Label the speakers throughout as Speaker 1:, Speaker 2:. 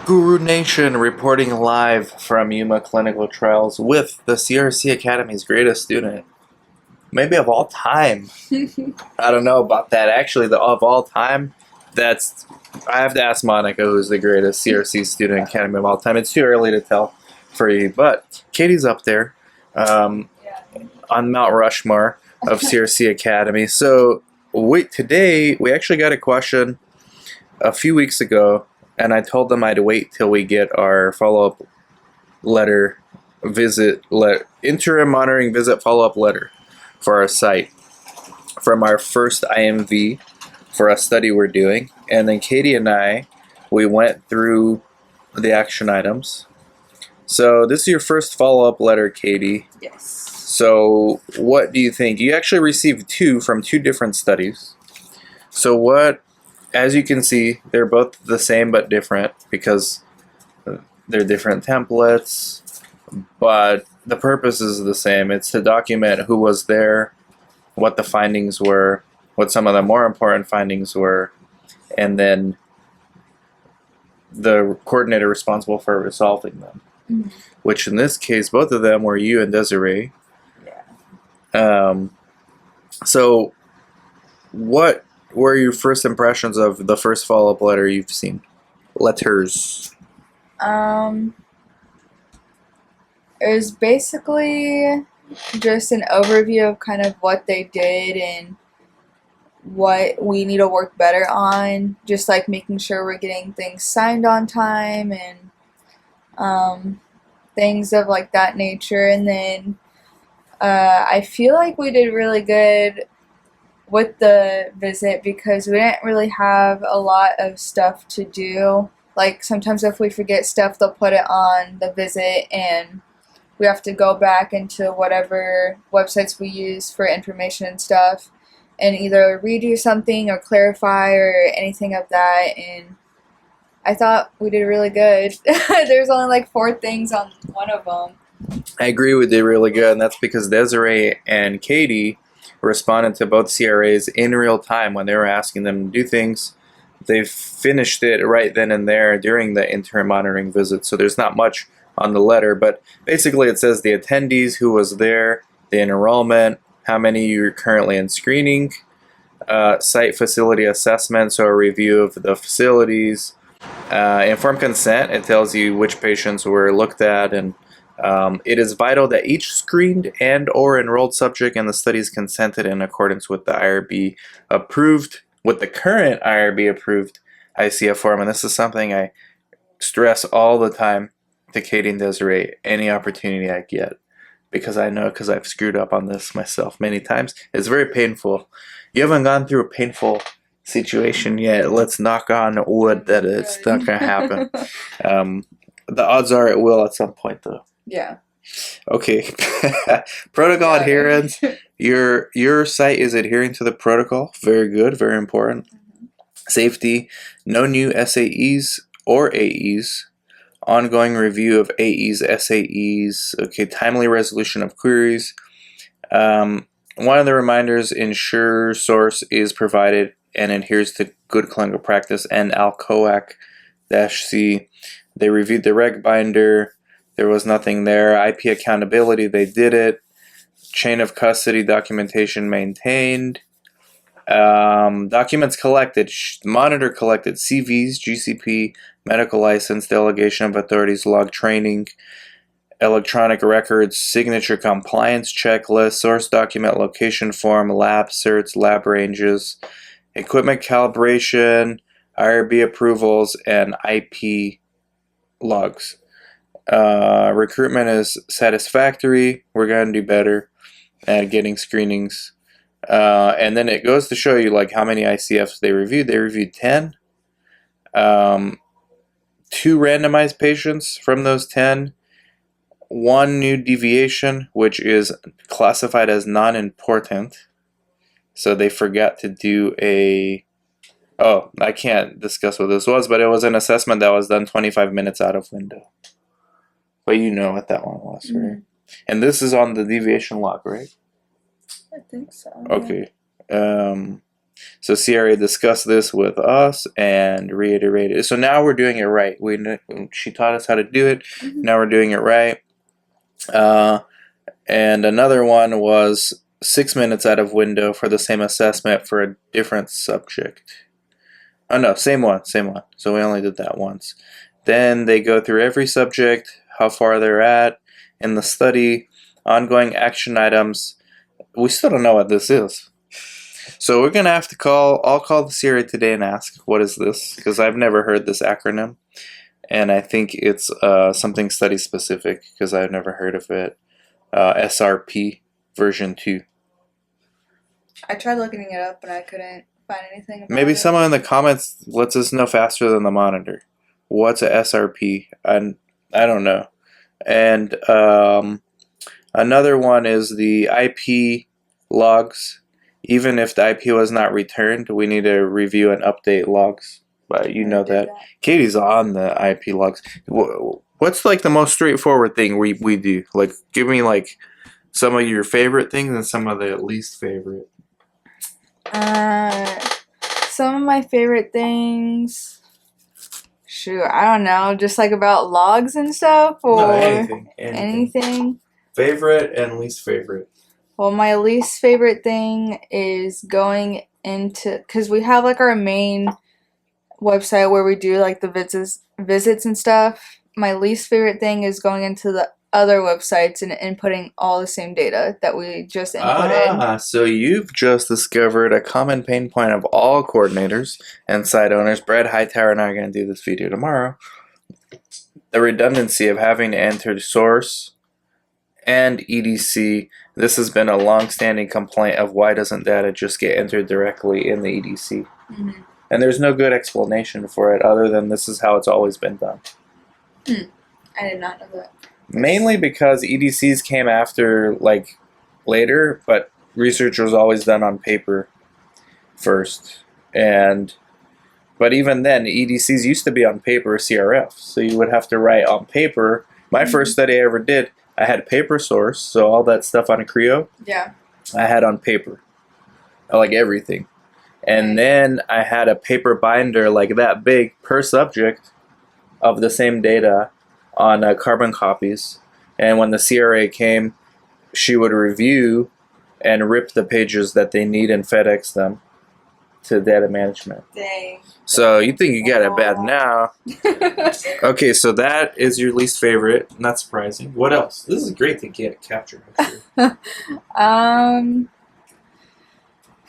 Speaker 1: Guru Nation reporting live from Yuma Clinical Trials with the CRC Academy's greatest student, maybe of all time. I don't know about that. Actually, of all time, I have to ask Monica, who's the greatest CRC student academy of all time. It's too early to tell for you, but Katie's up there on Mount Rushmore of CRC Academy. So today we actually got a question a few weeks ago, and I told them I'd wait till we get our follow-up letter interim monitoring visit follow-up letter for our site from our first IMV for a study we're doing. And then Katie and we went through the action items. So this is your first follow-up letter, Katie.
Speaker 2: Yes.
Speaker 1: So what do you think? You actually received two from two different studies. So what, as you can see, they're both the same but different because they're different templates, but the purpose is the same. It's to document who was there, what the findings were, what some of the more important findings were, and then the coordinator responsible for resolving them. Mm-hmm. Which in this case, both of them were you and Desiree. Yeah. So what were your first impressions of the first follow-up letter you've seen? Letters.
Speaker 2: It was basically just an overview of kind of what they did and what we need to work better on, just like making sure we're getting things signed on time and things of like that nature. And then I feel like we did really good with the visit because we didn't really have a lot of stuff to do. Like sometimes if we forget stuff, they'll put it on the visit and we have to go back into whatever websites we use for information and stuff and either redo something or clarify or anything of that. And I thought we did really good. There's only like 4 things on one of them.
Speaker 1: I agree, we did really good, and that's because Desiree and Katie responded to both CRAs in real time when they were asking them to do things. They finished it right then and there during the interim monitoring visit, so there's not much on the letter, but basically it says the attendees, who was there, the enrollment, how many you're currently in screening, site facility assessment, so a review of the facilities, informed consent, it tells you which patients were looked at, and it is vital that each screened and or enrolled subject in the study is consented in accordance with the IRB approved, with the current IRB approved ICF form, and this is something I stress all the time to Katie and Desiree, any opportunity I get, because I know, because I've screwed up on this myself many times. It's very painful. You haven't gone through a painful situation yet. Let's knock on wood that it's not going to happen. The odds are it will at some point, though.
Speaker 2: Yeah.
Speaker 1: Okay. Protocol adherence. Your site is adhering to the protocol. Very good. Very important. Mm-hmm. Safety. No new SAEs or AEs. Ongoing review of AEs, SAEs. Okay. Timely resolution of queries. One of the reminders, ensure source is provided and adheres to good clinical practice and ALCOAC-C. They reviewed the reg binder. There was nothing there. IP accountability, they did it. Chain of custody documentation maintained. Documents collected, monitor collected, CVs, GCP, medical license, delegation of authorities, log training, electronic records, signature compliance checklist, source document location form, lab certs, lab ranges, equipment calibration, IRB approvals, and IP logs. Recruitment is satisfactory. We're going to do better at getting screenings. And then it goes to show you like how many ICFs they reviewed. They reviewed 10. 2 randomized patients from those 10. 1 new deviation, which is classified as non-important. So they forgot to do I can't discuss what this was, but it was an assessment that was done 25 minutes out of window. But you know what that one was, right? Mm-hmm. And this is on the deviation log, right?
Speaker 2: I think so.
Speaker 1: Okay. So CRA discussed this with us and reiterated. So now we're doing it right. She taught us how to do it.
Speaker 2: Mhm.
Speaker 1: Now we're doing it right. And another one was 6 minutes out of window for the same assessment for a different subject. Oh no, same one. So we only did that once. Then they go through every subject, how far they're at in the study, ongoing action items. We still don't know what this is. So we're gonna have to I'll call the CRA today and ask, what is this? Because I've never heard this acronym. And I think it's something study specific because I've never heard of it. SRP version 2.
Speaker 2: I tried looking it up, but I couldn't find anything about
Speaker 1: Maybe
Speaker 2: it.
Speaker 1: someone in the comments lets us know faster than the monitor. What's a SRP? I don't know. And another one is the IP logs. Even if the IP was not returned, we need to review and update logs. But you know that. Katie's on the IP logs. What's like the most straightforward thing we do? Like, give me like some of your favorite things and some of the least favorite.
Speaker 2: Some of my favorite things. Shoot, I don't know. Just like about logs and stuff, or
Speaker 1: No, anything. Favorite and least favorite.
Speaker 2: Well, my least favorite thing is going into, because we have like our main website where we do like the visits and stuff. My least favorite thing is going into the other websites and inputting all the same data that we just inputted.
Speaker 1: So you've just discovered a common pain point of all coordinators and site owners. Brad Hightower and I are going to do this video tomorrow. The redundancy of having to enter source and EDC. This has been a long-standing complaint of why doesn't data just get entered directly in the EDC.
Speaker 2: Mm-hmm.
Speaker 1: And there's no good explanation for it other than this is how it's always been done.
Speaker 2: I did not know that.
Speaker 1: Mainly because EDCs came after, like, later, but research was always done on paper first. But even then, EDCs used to be on paper CRF, so you would have to write on paper. My first study I ever did, I had paper source, so all that stuff on Creo,
Speaker 2: Yeah.
Speaker 1: I had on paper, like everything. And then I had a paper binder like that big per subject of the same data on carbon copies. And when the CRA came, she would review and rip the pages that they need and FedEx them to data management.
Speaker 2: Dang.
Speaker 1: So you think you got it bad now. Okay, so that is your least favorite. Not surprising. What else? This is great to get captured, actually.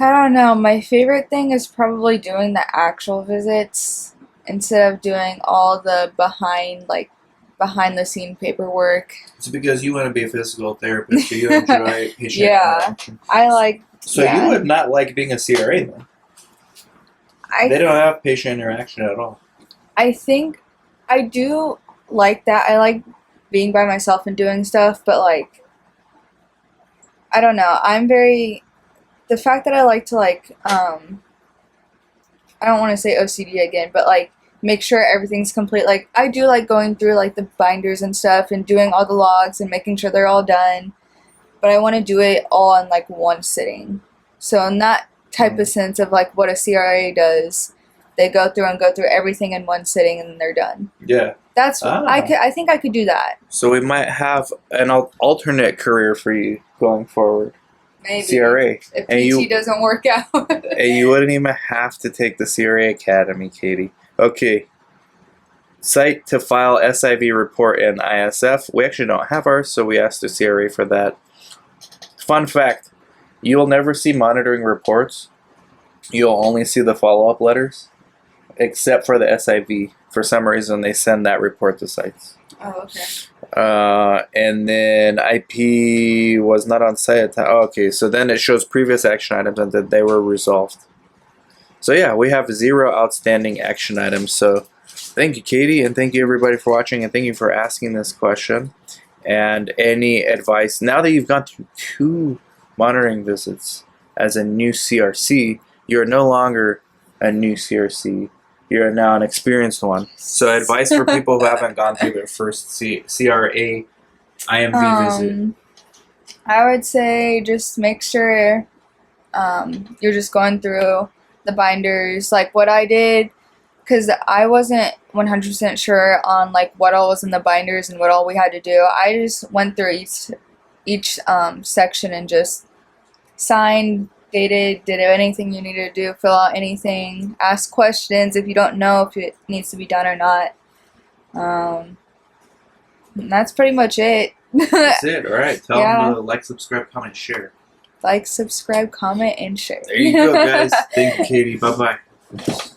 Speaker 2: I don't know. My favorite thing is probably doing the actual visits instead of doing all the behind the scene paperwork.
Speaker 1: It's because you want to be a physical therapist, so you enjoy patient interaction.
Speaker 2: I like.
Speaker 1: So you would not like being a CRA then? They don't have patient interaction at all.
Speaker 2: I think I do like that. I like being by myself and doing stuff, but like, I don't know. The fact that I like to I don't want to say OCD again, but like make sure everything's complete. Like I do like going through like the binders and stuff and doing all the logs and making sure they're all done, but I want to do it all in like one sitting. So in that type of sense of like what a CRA does, they go through everything in one sitting and then they're done.
Speaker 1: Yeah.
Speaker 2: That's I think I could do that.
Speaker 1: So we might have an alternate career for you going forward.
Speaker 2: Maybe.
Speaker 1: CRA.
Speaker 2: If PT doesn't work out.
Speaker 1: And you wouldn't even have to take the CRA Academy, Katie. Okay. Site to file SIV report in ISF. We actually don't have ours, so we asked the CRA for that. Fun fact, you will never see monitoring reports. You'll only see the follow-up letters, except for the SIV. For some reason, they send that report to sites.
Speaker 2: Oh, okay.
Speaker 1: And then IP was not on site. Okay, so then it shows previous action items and that they were resolved. So yeah, we have 0 outstanding action items. So thank you, Katie, and thank you everybody for watching, and thank you for asking this question. And any advice, now that you've gone through 2 monitoring visits as a new CRC, you're no longer a new CRC. You're now an experienced one. So advice for people who haven't gone through their first CRA IMV visit.
Speaker 2: I would say just make sure you're just going through the binders, like what I did, because I wasn't 100% sure on like what all was in the binders and what all we had to do. I just went through each section and just signed, dated, did anything you needed to do, fill out anything, ask questions if you don't know if it needs to be done or not. And that's pretty much it.
Speaker 1: That's it. All right. Tell
Speaker 2: Yeah.
Speaker 1: them to like, subscribe, comment, share.
Speaker 2: Like, subscribe, comment, and share.
Speaker 1: There you go, guys. Thank you, Katie. Bye-bye.